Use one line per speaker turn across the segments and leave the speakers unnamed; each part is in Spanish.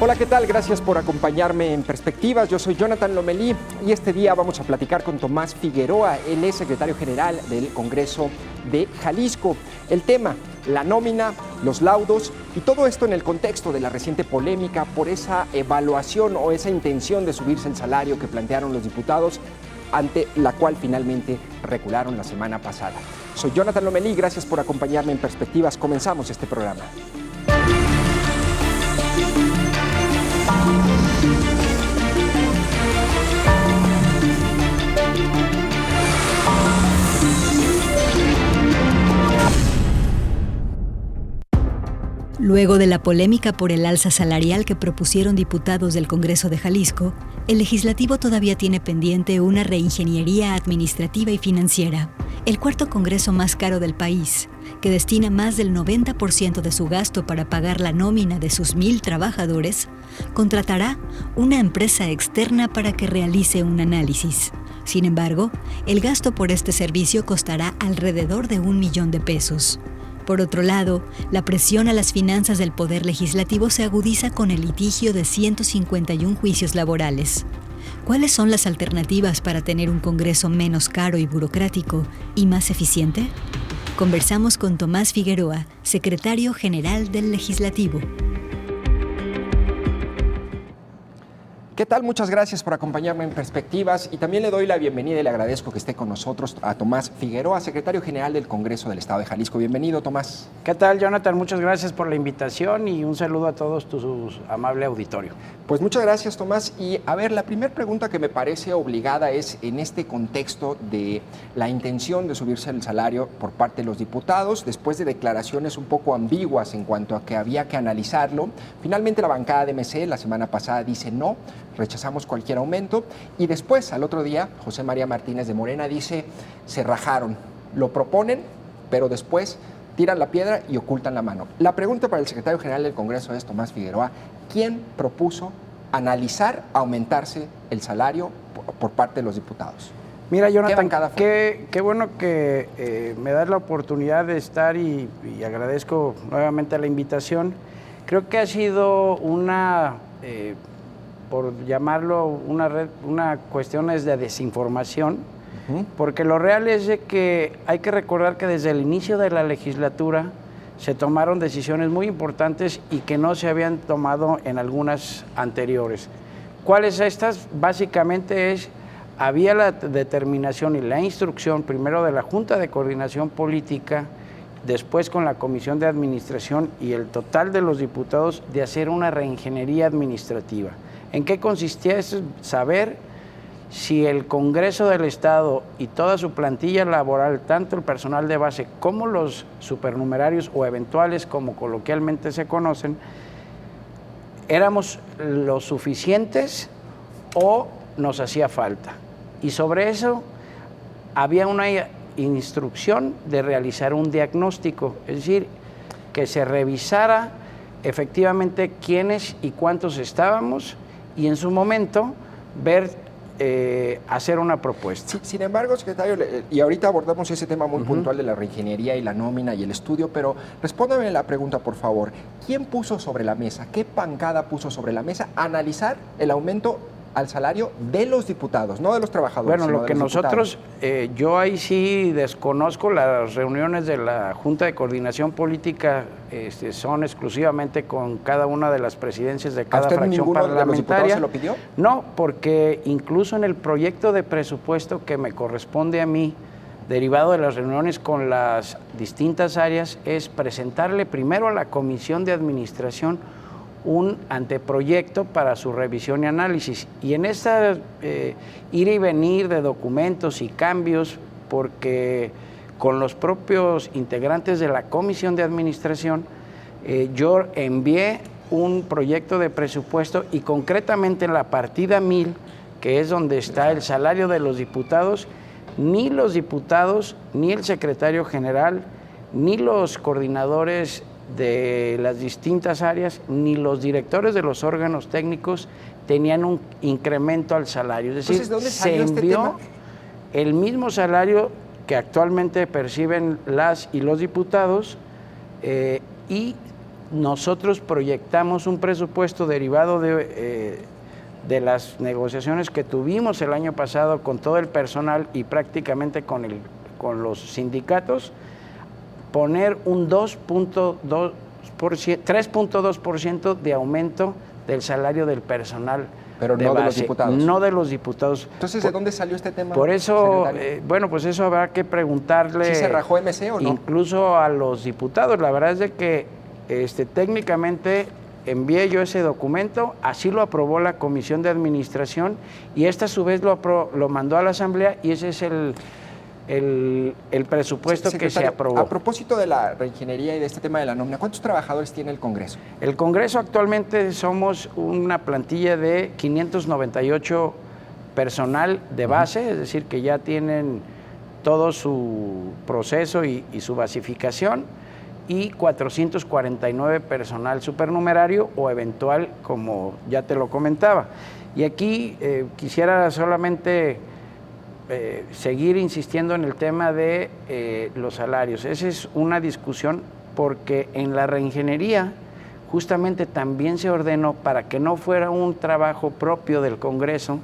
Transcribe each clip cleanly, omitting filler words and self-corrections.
Hola, ¿qué tal? Gracias por acompañarme en Perspectivas. Yo soy Jonathan Lomelí y este día vamos a platicar con Tomás Figueroa. Él es secretario general del Congreso de Jalisco. El tema, la nómina, los laudos y todo esto en el contexto de la reciente polémica por esa evaluación o esa intención de subirse el salario que plantearon los diputados, ante la cual finalmente recularon la semana pasada. Soy Jonathan Lomelí, gracias por acompañarme en Perspectivas. Comenzamos este programa.
Luego de la polémica por el alza salarial que propusieron diputados del Congreso de Jalisco, el legislativo todavía tiene pendiente una reingeniería administrativa y financiera. El cuarto congreso más caro del país, que destina más del 90% de su gasto para pagar la nómina de sus 1,000 trabajadores, contratará una empresa externa para que realice un análisis. Sin embargo, el gasto por este servicio costará alrededor de 1 millón de pesos. Por otro lado, la presión a las finanzas del Poder Legislativo se agudiza con el litigio de 151 juicios laborales. ¿Cuáles son las alternativas para tener un Congreso menos caro y burocrático y más eficiente? Conversamos con Tomás Figueroa, secretario general del Legislativo.
¿Qué tal? Muchas gracias por acompañarme en Perspectivas y también le doy la bienvenida y le agradezco que esté con nosotros a Tomás Figueroa, secretario general del Congreso del Estado de Jalisco. Bienvenido, Tomás.
¿Qué tal, Jonathan? Muchas gracias por la invitación y un saludo a todos tu amable auditorio.
Pues muchas gracias, Tomás. Y a ver, la primera pregunta que me parece obligada es en este contexto de la intención de subirse el salario por parte de los diputados, después de declaraciones un poco ambiguas en cuanto a que había que analizarlo. Finalmente la bancada de MC la semana pasada dice no, rechazamos cualquier aumento, y después, al otro día, José María Martínez de Morena dice, se rajaron, lo proponen, pero después tiran la piedra y ocultan la mano. La pregunta para el secretario general del Congreso es, Tomás Figueroa, ¿quién propuso analizar aumentarse el salario por parte de los diputados?
Mira, Jonathan, qué bueno que me das la oportunidad de estar y agradezco nuevamente la invitación. Creo que ha sido una... por llamarlo una cuestión de desinformación, porque lo real es de que hay que recordar que desde el inicio de la legislatura se tomaron decisiones muy importantes y que no se habían tomado en algunas anteriores. ¿Cuáles estas? Básicamente había la determinación y la instrucción primero de la Junta de Coordinación Política, después con la Comisión de Administración y el total de los diputados de hacer una reingeniería administrativa. ¿En qué consistía eso? Saber si el Congreso del Estado y toda su plantilla laboral, tanto el personal de base como los supernumerarios o eventuales, como coloquialmente se conocen, éramos lo suficientes o nos hacía falta. Y sobre eso había una instrucción de realizar un diagnóstico, es decir, que se revisara efectivamente quiénes y cuántos estábamos, y en su momento hacer una propuesta.
Sí, sin embargo, secretario, y ahorita abordamos ese tema muy puntual de la reingeniería y la nómina y el estudio, pero respóndame la pregunta, por favor. ¿Quién puso sobre la mesa, qué bancada puso sobre la mesa analizar el aumento al salario de los diputados, no de los trabajadores?
Bueno, lo que nosotros, yo ahí sí desconozco, las reuniones de la Junta de Coordinación Política son exclusivamente con cada una de las presidencias de cada fracción parlamentaria.
¿De los diputados se lo pidió?
No, porque incluso en el proyecto de presupuesto que me corresponde a mí, derivado de las reuniones con las distintas áreas, es presentarle primero a la Comisión de Administración un anteproyecto para su revisión y análisis. Y en esta ir y venir de documentos y cambios, porque con los propios integrantes de la Comisión de Administración, yo envié un proyecto de presupuesto y concretamente en la partida 1000, que es donde está el salario de los diputados, ni los diputados, ni el secretario general, ni los coordinadores de las distintas áreas, ni los directores de los órganos técnicos tenían un incremento al salario. Es decir,
¿de dónde salió
se envió el mismo salario que actualmente perciben las y los diputados y nosotros proyectamos un presupuesto derivado de las negociaciones que tuvimos el año pasado con todo el personal y prácticamente con los sindicatos, poner un 3.2% de aumento del salario del personal.
Pero no de los diputados.
No de los diputados.
Entonces, ¿de dónde salió este tema?
Por eso, bueno, pues eso habrá que preguntarle.
¿Sí se rajó MC o no?
Incluso a los diputados. La verdad es de que técnicamente envié yo ese documento, así lo aprobó la Comisión de Administración y esta a su vez lo mandó a la Asamblea y ese es el presupuesto que se aprobó.
A propósito de la reingeniería y de este tema de la nómina, ¿cuántos trabajadores tiene el Congreso?
El Congreso actualmente somos una plantilla de 598 personal de base, es decir, que ya tienen todo su proceso y su basificación, y 449 personal supernumerario o eventual, como ya te lo comentaba. Y aquí quisiera solamente seguir insistiendo en el tema de los salarios. Esa es una discusión porque en la reingeniería justamente también se ordenó para que no fuera un trabajo propio del Congreso,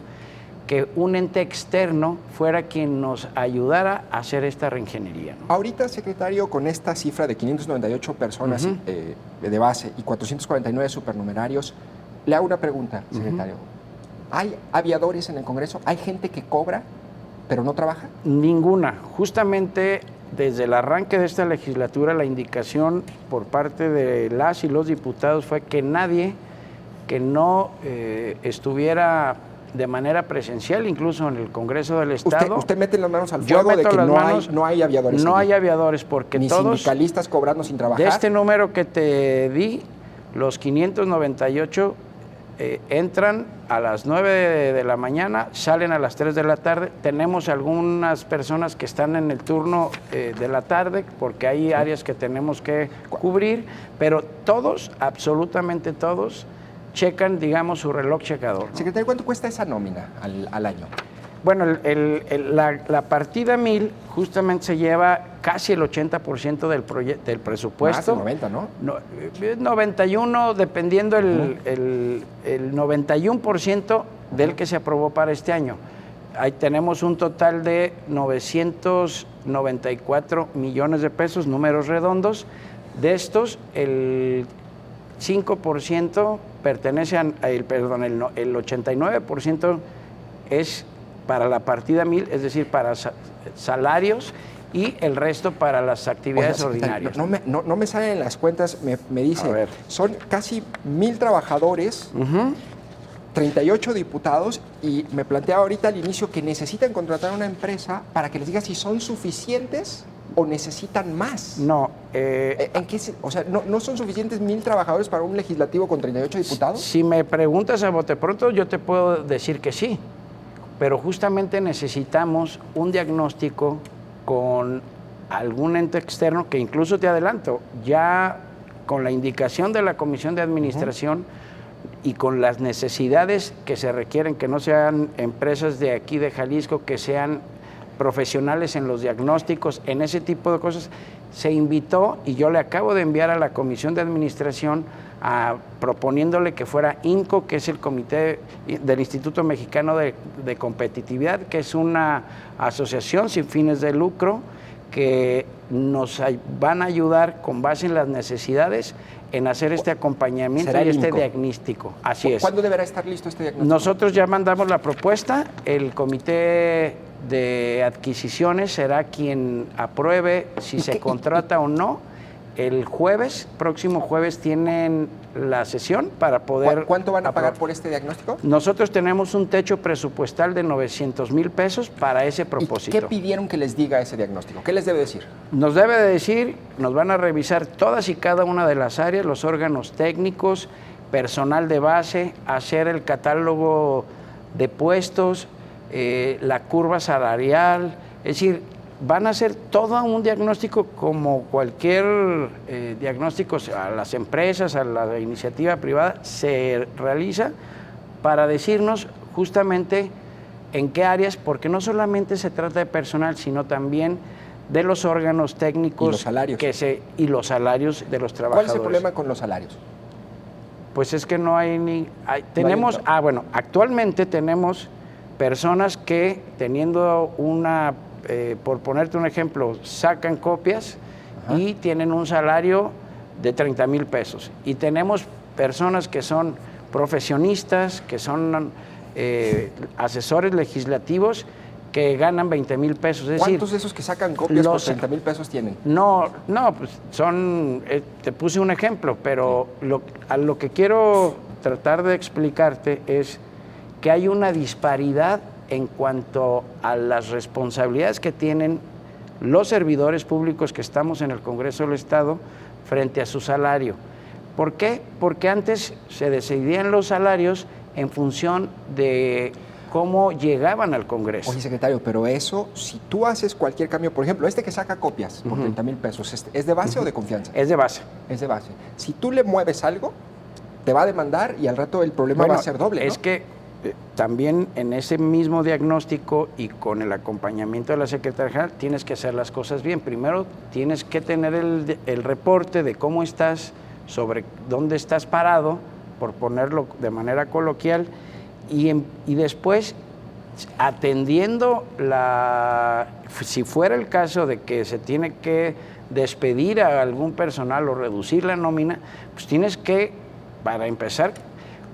que un ente externo fuera quien nos ayudara a hacer esta reingeniería, ¿no?
Ahorita, secretario, con esta cifra de 598 personas de base y 449 supernumerarios, le hago una pregunta, secretario. ¿Hay aviadores en el Congreso? ¿Hay gente que cobra pero no trabaja?
Ninguna. Justamente desde el arranque de esta legislatura la indicación por parte de las y los diputados fue que nadie que no estuviera de manera presencial, incluso en el Congreso del Estado.
Usted mete las manos al fuego de que no hay aviadores.
No hay aviadores porque
ni
todos...
sindicalistas cobrando sin trabajar.
De este número que te di, los 598 entran a las 9 de la mañana, salen a las 3 de la tarde. Tenemos algunas personas que están en el turno de la tarde porque hay áreas que tenemos que cubrir, pero todos, absolutamente todos, checan, digamos, su reloj checador, ¿no?
Secretario, ¿cuánto cuesta esa nómina al año?
Bueno, la partida 1000 justamente se lleva casi el 80% del presupuesto.
Más del 90, ¿no?
91, dependiendo el 91% del que se aprobó para este año. Ahí tenemos un total de 994 millones de pesos, números redondos. De estos, el 5% pertenece el 89% es para la partida 1000, es decir, para salarios, y el resto para las actividades ordinarias.
No me salen las cuentas, me dice, son casi 1,000 trabajadores, 38 diputados, y me planteaba ahorita al inicio que necesitan contratar una empresa para que les diga si son suficientes o necesitan más.
No.
¿En qué o sea, ¿no son suficientes 1,000 trabajadores para un legislativo con 38 diputados?
Si me preguntas a bote pronto, yo te puedo decir que sí. Pero justamente necesitamos un diagnóstico con algún ente externo que incluso te adelanto, ya con la indicación de la Comisión de Administración y con las necesidades que se requieren, que no sean empresas de aquí de Jalisco, que sean profesionales en los diagnósticos, en ese tipo de cosas, se invitó y yo le acabo de enviar a la Comisión de Administración proponiéndole que fuera INCO, que es el Comité del Instituto Mexicano de Competitividad, que es una asociación sin fines de lucro que nos van a ayudar con base en las necesidades en hacer este acompañamiento y este diagnóstico. Así es.
¿Cuándo deberá estar listo este diagnóstico?
Nosotros ya mandamos la propuesta, el Comité de Adquisiciones será quien apruebe si se contrata o no. El próximo jueves tienen la sesión para poder...
¿Cuánto van a pagar por este diagnóstico?
Nosotros tenemos un techo presupuestal de 900,000 pesos para ese propósito.
¿Y qué pidieron que les diga ese diagnóstico? ¿Qué les debe decir?
Nos debe de decir, nos van a revisar todas y cada una de las áreas, los órganos técnicos, personal de base, hacer el catálogo de puestos, la curva salarial, es decir, van a hacer todo un diagnóstico como cualquier diagnóstico a las empresas, a la iniciativa privada, se realiza para decirnos justamente en qué áreas, porque no solamente se trata de personal, sino también de los órganos técnicos
y los salarios,
y los salarios de los trabajadores.
¿Cuál es el problema con los salarios?
Pues es que no hay ni... tenemos, actualmente tenemos personas que teniendo por ponerte un ejemplo, sacan copias y tienen un salario de 30,000 pesos. Y tenemos personas que son profesionistas, que son asesores legislativos, que ganan 20 pesos. Es
¿Cuántos
decir,
de esos que sacan copias por 30,000 pesos tienen?
No, pues son, te puse un ejemplo, pero a lo que quiero tratar de explicarte es que hay una disparidad en cuanto a las responsabilidades que tienen los servidores públicos que estamos en el Congreso del Estado frente a su salario. ¿Por qué? Porque antes se decidían los salarios en función de cómo llegaban al Congreso.
Oye, secretario, pero eso, si tú haces cualquier cambio, por ejemplo, que saca copias por 30,000 pesos, ¿es de base o de confianza?
Es de base.
Es de base. Si tú le mueves algo, te va a demandar y al rato el problema va a ser doble, ¿no?
Es que también en ese mismo diagnóstico y con el acompañamiento de la Secretaría General tienes que hacer las cosas bien. Primero tienes que tener el reporte de cómo estás, sobre dónde estás parado, por ponerlo de manera coloquial, y después atendiendo si fuera el caso de que se tiene que despedir a algún personal o reducir la nómina, pues tienes que, para empezar,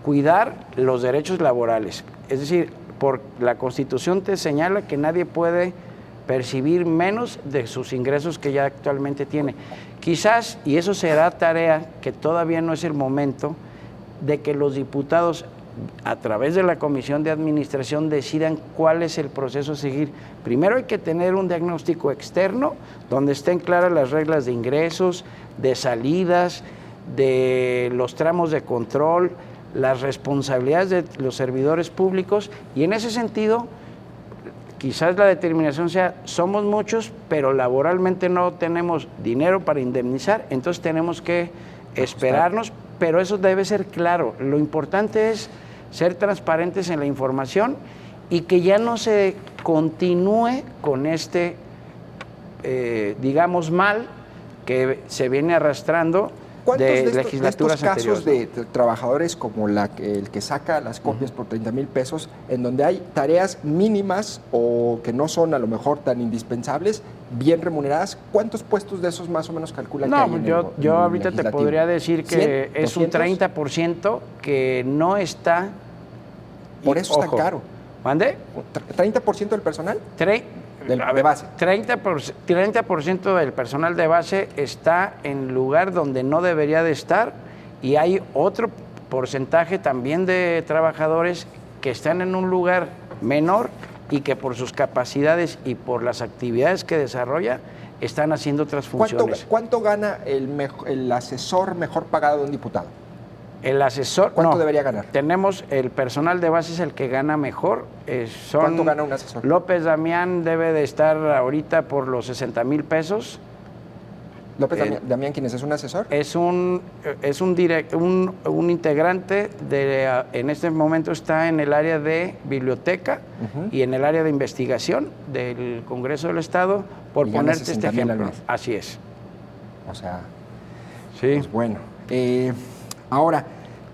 cuidar los derechos laborales. Es decir, por la Constitución te señala que nadie puede percibir menos de sus ingresos que ya actualmente tiene. Quizás, y eso será tarea que todavía no es el momento, de que los diputados a través de la Comisión de Administración decidan cuál es el proceso a seguir. Primero hay que tener un diagnóstico externo donde estén claras las reglas de ingresos, de salidas, de los tramos de control, las responsabilidades de los servidores públicos, y en ese sentido quizás la determinación sea: somos muchos, pero laboralmente no tenemos dinero para indemnizar, entonces tenemos que esperarnos, pero eso debe ser claro. Lo importante es ser transparentes en la información y que ya no se continúe con digamos, mal que se viene arrastrando de legislaturas
anteriores. ¿Cuántos casos de trabajadores como el que saca las copias por 30,000 pesos, en donde hay tareas mínimas o que no son a lo mejor tan indispensables, bien remuneradas? ¿Cuántos puestos de esos más o menos calculan que hay en
yo ahorita
legislativo?
Te podría decir que
100,
es un 30% que no está...
Por eso es tan caro.
¿Mande?
¿30% del personal?
De base. 30% del personal de base está en lugar donde no debería de estar, y hay otro porcentaje también de trabajadores que están en un lugar menor y que por sus capacidades y por las actividades que desarrolla están haciendo otras funciones.
¿Cuánto gana el asesor mejor pagado de un diputado?
El asesor...
¿Cuánto debería ganar?
Tenemos el personal de base, es el que gana mejor.
¿Cuánto gana un asesor?
López Damián debe de estar ahorita por los 60,000 pesos.
¿López Damián quién es? ¿Es un asesor?
Es un integrante en este momento está en el área de biblioteca y en el área de investigación del Congreso del Estado, por ponerte este ejemplo. Así es.
O sea,
sí.
Pues bueno. Ahora,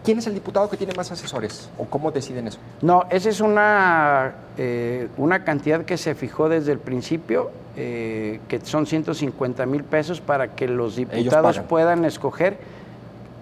¿quién es el diputado que tiene más asesores? ¿O cómo deciden eso?
No, esa es una cantidad que se fijó desde el principio, que son 150,000 pesos para que los diputados puedan escoger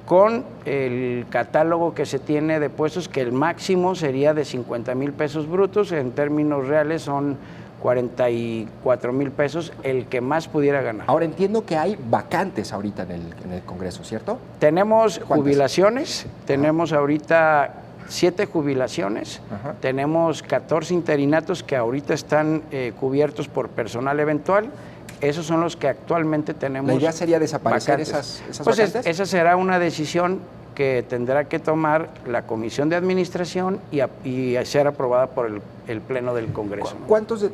con el catálogo que se tiene de puestos, que el máximo sería de 50,000 pesos brutos, en términos reales son 44,000 pesos, el que más pudiera ganar.
Ahora entiendo que hay vacantes ahorita en el Congreso, ¿cierto?
Tenemos jubilaciones, tenemos ahorita 7 jubilaciones, tenemos 14 interinatos que ahorita están cubiertos por personal eventual. Esos son los que actualmente tenemos.
¿La idea sería desaparecer esas vacantes?
Esa será una decisión que tendrá que tomar la Comisión de Administración y ser aprobada por el Pleno del Congreso.
¿Cuántos de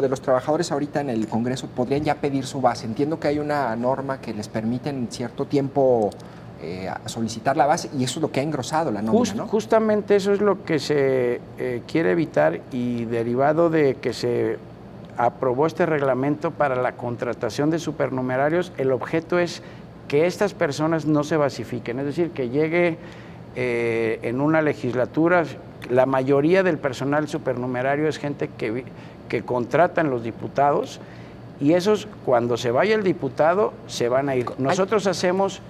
los trabajadores ahorita en el Congreso podrían ya pedir su base? Entiendo que hay una norma que les permite en cierto tiempo solicitar la base, y eso es lo que ha engrosado la nómina, ¿no?
Justamente eso es lo que se quiere evitar, y derivado de que se aprobó este reglamento para la contratación de supernumerarios. El objeto es que estas personas no se basifiquen, es decir, que llegue en una legislatura, la mayoría del personal supernumerario es gente que contratan los diputados, y esos, cuando se vaya el diputado, se van a ir. Nosotros hacemos,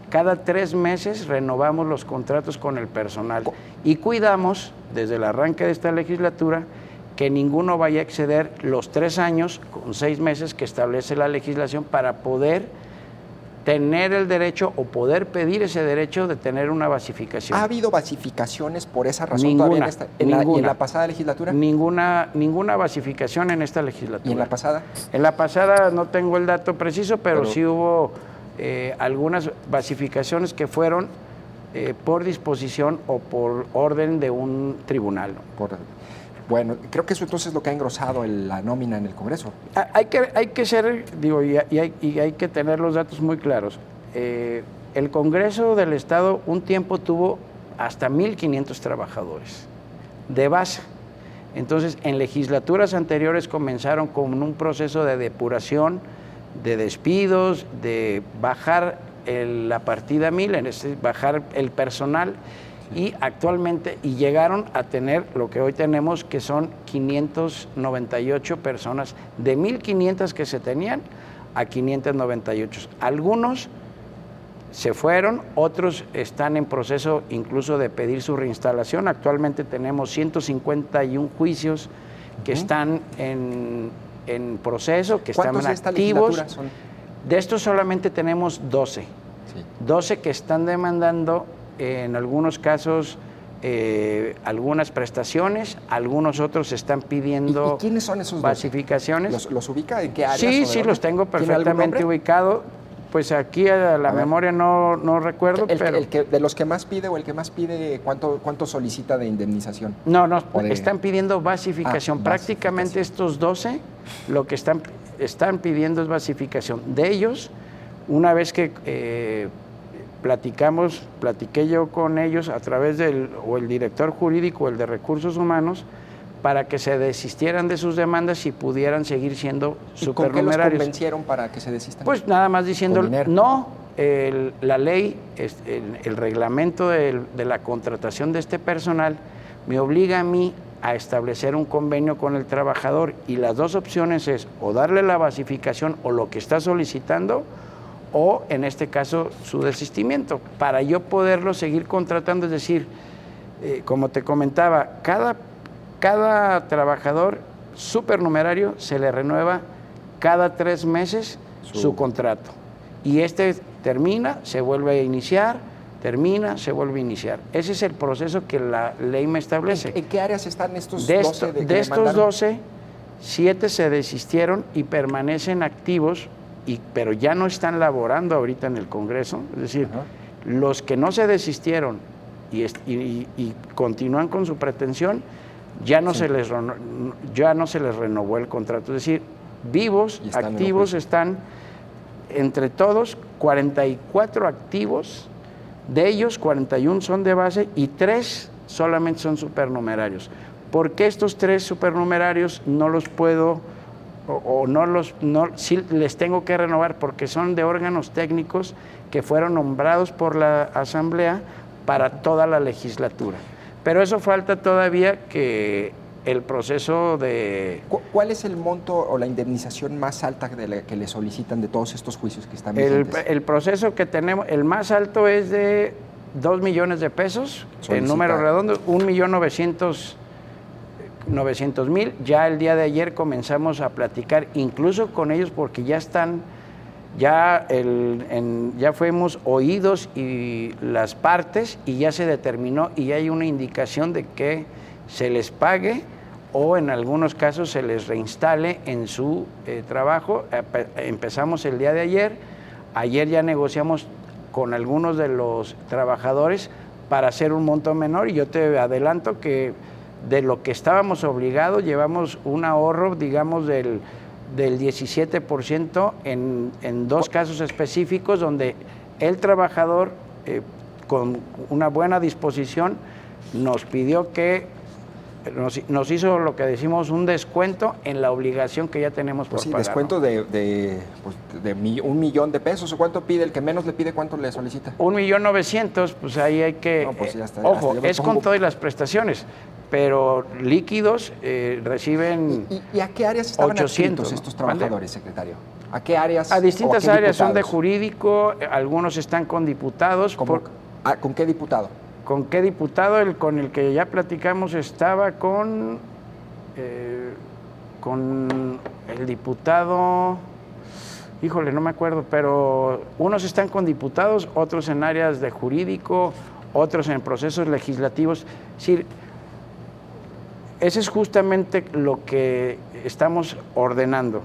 cada 3 meses renovamos los contratos con el personal y cuidamos, desde el arranque de esta legislatura, que ninguno vaya a exceder los 3 años con 6 meses que establece la legislación para poder tener el derecho o poder pedir ese derecho de tener una basificación.
¿Ha habido basificaciones por esa razón
Ninguna,
todavía en la pasada legislatura?
Ninguna basificación en esta legislatura.
¿Y en la pasada?
En la pasada no tengo el dato preciso, pero sí hubo algunas basificaciones que fueron por disposición o por orden de un tribunal.
Bueno, creo que eso entonces es lo que ha engrosado la nómina en el Congreso.
Hay que ser, digo, y hay que tener los datos muy claros. El Congreso del Estado un tiempo tuvo hasta 1,500 trabajadores de base. Entonces, en legislaturas anteriores comenzaron con un proceso de depuración, de despidos, de bajar la partida 1,000, es decir, bajar el personal. Y actualmente, llegaron a tener lo que hoy tenemos, que son 598 personas, de 1,500 que se tenían a 598. Algunos se fueron, otros están en proceso incluso de pedir su reinstalación. Actualmente tenemos 151 juicios que están en proceso, que están activos. Son? De estos solamente tenemos 12. Sí. 12 que están demandando, en algunos casos, algunas prestaciones, algunos otros están pidiendo
¿Y quiénes son esos
basificaciones.
¿Los ubica? ¿En qué áreas?
Sí, los tengo perfectamente ubicados. Pues aquí a la memoria no recuerdo, pero...
¿De los que más pide o el que más pide, cuánto solicita de indemnización?
No, están pidiendo basificación. Prácticamente estos 12, lo que están pidiendo es basificación. De ellos, una vez que platiqué yo con ellos a través el director jurídico o el de recursos humanos, para que se desistieran de sus demandas y pudieran seguir siendo supernumerarios. ¿Con qué los
convencieron para que se desistan?
Pues nada más diciendo, no, la ley, el reglamento de la contratación de este personal me obliga a mí a establecer un convenio con el trabajador, y las dos opciones es o darle la basificación o lo que está solicitando, o en este caso su desistimiento, para yo poderlo seguir contratando. Es decir, como te comentaba, cada trabajador supernumerario se le renueva cada 3 meses su contrato, y termina, se vuelve a iniciar, termina, se vuelve a iniciar. Ese es el proceso que la ley me establece.
¿En qué áreas están estos
12? De estos 12, 7 se desistieron y permanecen activos, pero ya no están laborando ahorita en el Congreso. Es decir, los que no se desistieron y continúan con su pretensión, ya no se les renovó el contrato. Es decir, vivos, activos están entre todos 44 activos, de ellos 41 son de base y 3 solamente son supernumerarios. ¿Por qué estos 3 supernumerarios no los puedo sí les tengo que renovar? Porque son de órganos técnicos que fueron nombrados por la Asamblea para toda la legislatura. Pero eso falta todavía, que el proceso de...
¿Cuál es el monto o la indemnización más alta que le solicitan de todos estos juicios que están vigentes?
El proceso que tenemos, el más alto es de 2 millones de pesos, en número redondo, 1,900,000. Ya el día de ayer comenzamos a platicar incluso con ellos, porque ya están, ya fuimos oídos y las partes, y ya se determinó y hay una indicación de que se les pague o en algunos casos se les reinstale en su trabajo. Empezamos el día de ayer ya negociamos con algunos de los trabajadores para hacer un monto menor, y yo te adelanto que de lo que estábamos obligados llevamos un ahorro, digamos, del 17% en 2 casos específicos, donde el trabajador, con una buena disposición, nos pidió que nos hizo lo que decimos un descuento en la obligación que ya tenemos por pagar.
Descuento de 1,000,000 pesos. ¿O cuánto pide? El que menos le pide, ¿cuánto le solicita?
1,900,000, pues ahí hay que...
No, pues ya está,
ojo, es con todas las prestaciones, pero líquidos reciben
¿Y a qué áreas estaban
800
adscritos estos trabajadores, secretario? ¿A qué áreas?
A distintas
o a qué
áreas, son de
diputados?
jurídico, algunos están con diputados.
¿Con qué diputado?
¿Con qué diputado? Con el que ya platicamos estaba con el diputado, híjole, no me acuerdo, pero unos están con diputados, otros en áreas de jurídico, otros en procesos legislativos. Es decir, ese es justamente lo que estamos ordenando.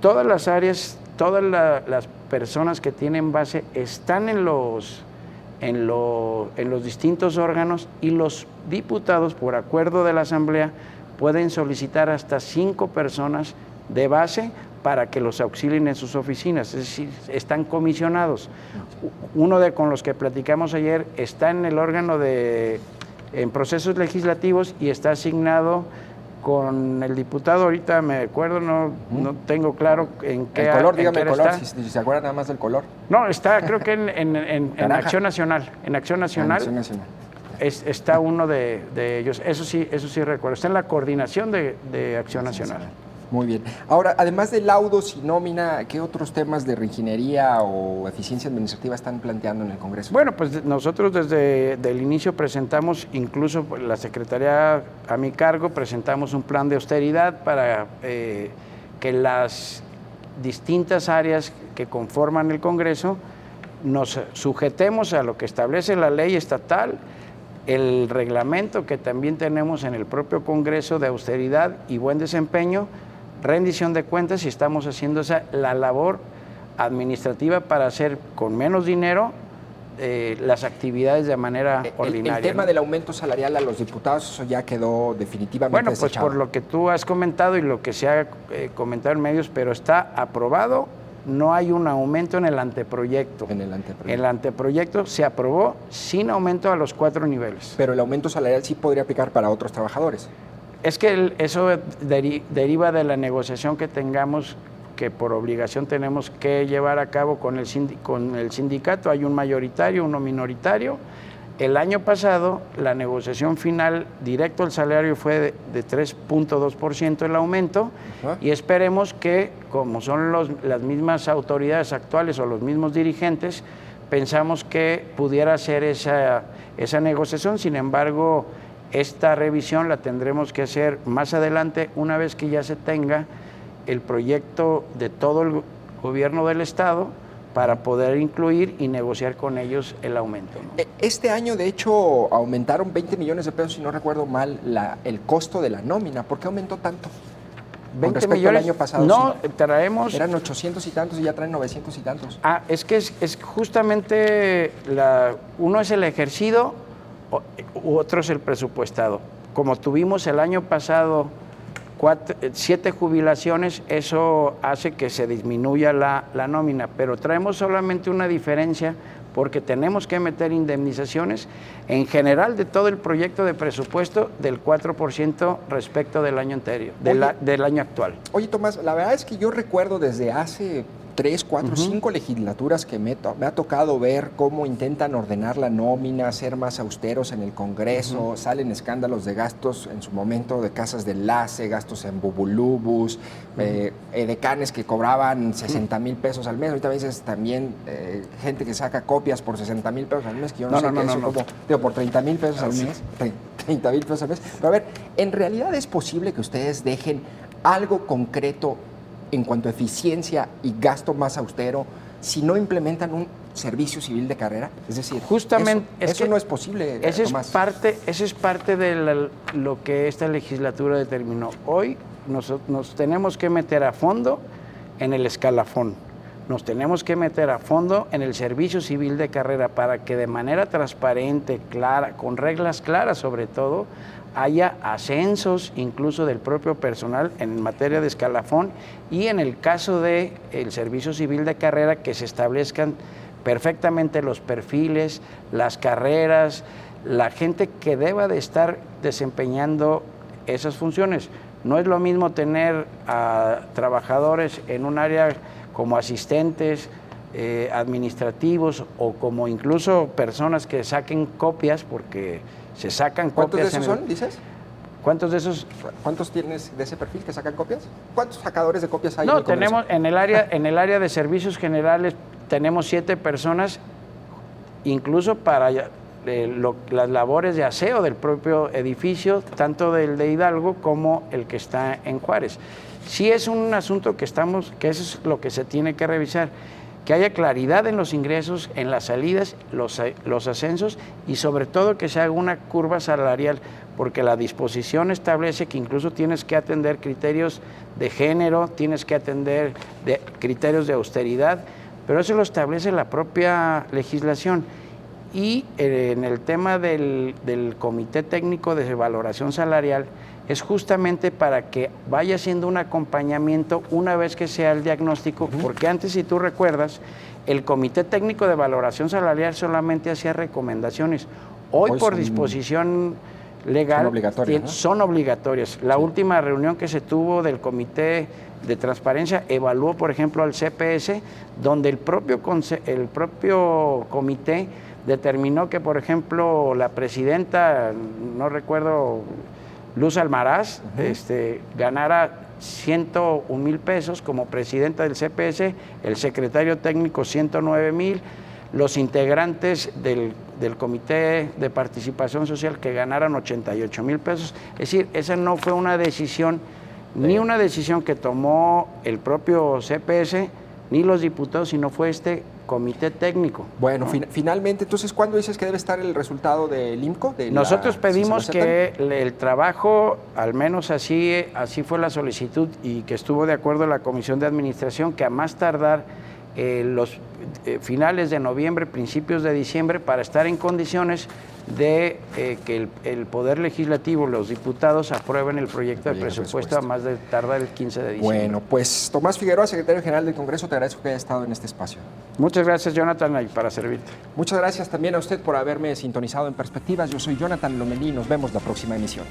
Todas las áreas, todas las personas que tienen base están en los distintos órganos, y los diputados, por acuerdo de la Asamblea, pueden solicitar hasta 5 personas de base para que los auxilien en sus oficinas, es decir, están comisionados. Uno con los que platicamos ayer está en el órgano en procesos legislativos y está asignado con el diputado, ahorita me acuerdo, no tengo claro en qué.
El color, dígame
el
color,
está.
si se acuerda nada más del color.
No, está creo que en Acción Nacional. En Acción Nacional, está uno de ellos, eso sí recuerdo, está en la coordinación de Acción Nacional.
Muy bien. Ahora, además de laudos y nómina, ¿qué otros temas de reingeniería o eficiencia administrativa están planteando en el Congreso?
Bueno, pues nosotros desde el inicio presentamos, incluso la Secretaría a mi cargo, presentamos un plan de austeridad para que las distintas áreas que conforman el Congreso nos sujetemos a lo que establece la ley estatal, el reglamento que también tenemos en el propio Congreso de austeridad y buen desempeño, rendición de cuentas, y estamos haciendo la labor administrativa para hacer con menos dinero las actividades de manera ordinaria.
El tema del aumento salarial a los diputados, eso ya quedó definitivamente desechado.
Pues por lo que tú has comentado y lo que se ha comentado en medios, pero está aprobado, no hay un aumento en el anteproyecto. En el anteproyecto se aprobó sin aumento a los 4 niveles.
Pero el aumento salarial sí podría aplicar para otros trabajadores.
Es que eso deriva de la negociación que tengamos, que por obligación tenemos que llevar a cabo con el sindicato. Hay un mayoritario, uno minoritario. El año pasado la negociación final directo al salario fue de 3.2% el aumento, y esperemos que, como son las mismas autoridades actuales o los mismos dirigentes, pensamos que pudiera ser esa negociación. Sin embargo, esta revisión la tendremos que hacer más adelante, una vez que ya se tenga el proyecto de todo el gobierno del Estado, para poder incluir y negociar con ellos el aumento, ¿no?
Este año, de hecho, aumentaron 20 millones de pesos, si no recuerdo mal, el costo de la nómina. ¿Por qué aumentó tanto?
20 millones.
Al año pasado,
no,
sí.
Traemos...
Eran 800 y tantos y ya traen 900 y tantos.
Es que es justamente, uno es el ejercido, otro es el presupuestado. Como tuvimos el año pasado 7 jubilaciones, eso hace que se disminuya la nómina, pero traemos solamente una diferencia porque tenemos que meter indemnizaciones en general de todo el proyecto de presupuesto del 4% respecto del año anterior, del año actual.
Oye, Tomás, la verdad es que yo recuerdo desde hace 3, 4, 5 legislaturas que me ha tocado ver cómo intentan ordenar la nómina, ser más austeros en el Congreso, salen escándalos de gastos en su momento de casas de enlace, gastos en bubulubus, edecanes que cobraban 60,000 pesos al mes. Ahorita a veces también gente que saca copias por 60,000 pesos al mes, que yo no sé qué es eso, como, digo, por 30,000 pesos al mes, 30,000 pesos al mes. Pero a ver, ¿en realidad es posible que ustedes dejen algo concreto en cuanto a eficiencia y gasto más austero si no implementan un servicio civil de carrera? Es decir,
justamente
eso no es posible, Tomás.
Esa es parte de lo que esta legislatura determinó. Hoy nos tenemos que meter a fondo en el escalafón, nos tenemos que meter a fondo en el servicio civil de carrera para que de manera transparente, clara, con reglas claras sobre todo, haya ascensos incluso del propio personal en materia de escalafón, y en el caso del servicio civil de carrera que se establezcan perfectamente los perfiles, las carreras, la gente que deba de estar desempeñando esas funciones. No es lo mismo tener a trabajadores en un área como asistentes administrativos o como incluso personas que saquen copias, porque se sacan copias.
¿Cuántos de esos son, dices?
¿Cuántos de esos?
¿Cuántos tienes de ese perfil que sacan copias? ¿Cuántos sacadores de copias hay?
No, tenemos en el área de servicios generales tenemos 7 personas, incluso para las labores de aseo del propio edificio, tanto del de Hidalgo como el que está en Juárez. Sí es un asunto que eso es lo que se tiene que revisar, que haya claridad en los ingresos, en las salidas, los ascensos y sobre todo que se haga una curva salarial, porque la disposición establece que incluso tienes que atender criterios de género, tienes que atender criterios de austeridad, pero eso lo establece la propia legislación. Y en el tema del Comité Técnico de Valoración Salarial es justamente para que vaya haciendo un acompañamiento una vez que sea el diagnóstico, porque antes, si tú recuerdas, el Comité Técnico de Valoración Salarial solamente hacía recomendaciones. Hoy por disposición legal son obligatorias. La última reunión que se tuvo del Comité de Transparencia evaluó, por ejemplo, al CPS, donde el propio comité determinó que, por ejemplo, la presidenta, no recuerdo, Luz Almaraz, ganara 101,000 pesos como presidenta del CPS, el secretario técnico 109,000, los integrantes del Comité de Participación Social que ganaran 88,000 pesos. Es decir, esa no fue una decisión, ni una decisión que tomó el propio CPS, ni los diputados, sino fue este comité técnico.
Bueno, finalmente, entonces, ¿cuándo dices que debe estar el resultado del IMCO?
Nosotros pedimos que el trabajo, al menos así fue la solicitud y que estuvo de acuerdo la Comisión de Administración, que a más tardar los finales de noviembre, principios de diciembre, para estar en condiciones de que el Poder Legislativo, los diputados, aprueben el proyecto de presupuesto a más de tardar el 15 de diciembre.
Bueno, pues Tomás Figueroa, secretario general del Congreso, te agradezco que haya estado en este espacio.
Muchas gracias, Jonathan, y para servirte.
Muchas gracias también a usted por haberme sintonizado en Perspectivas. Yo soy Jonathan Lomelí y nos vemos la próxima emisión.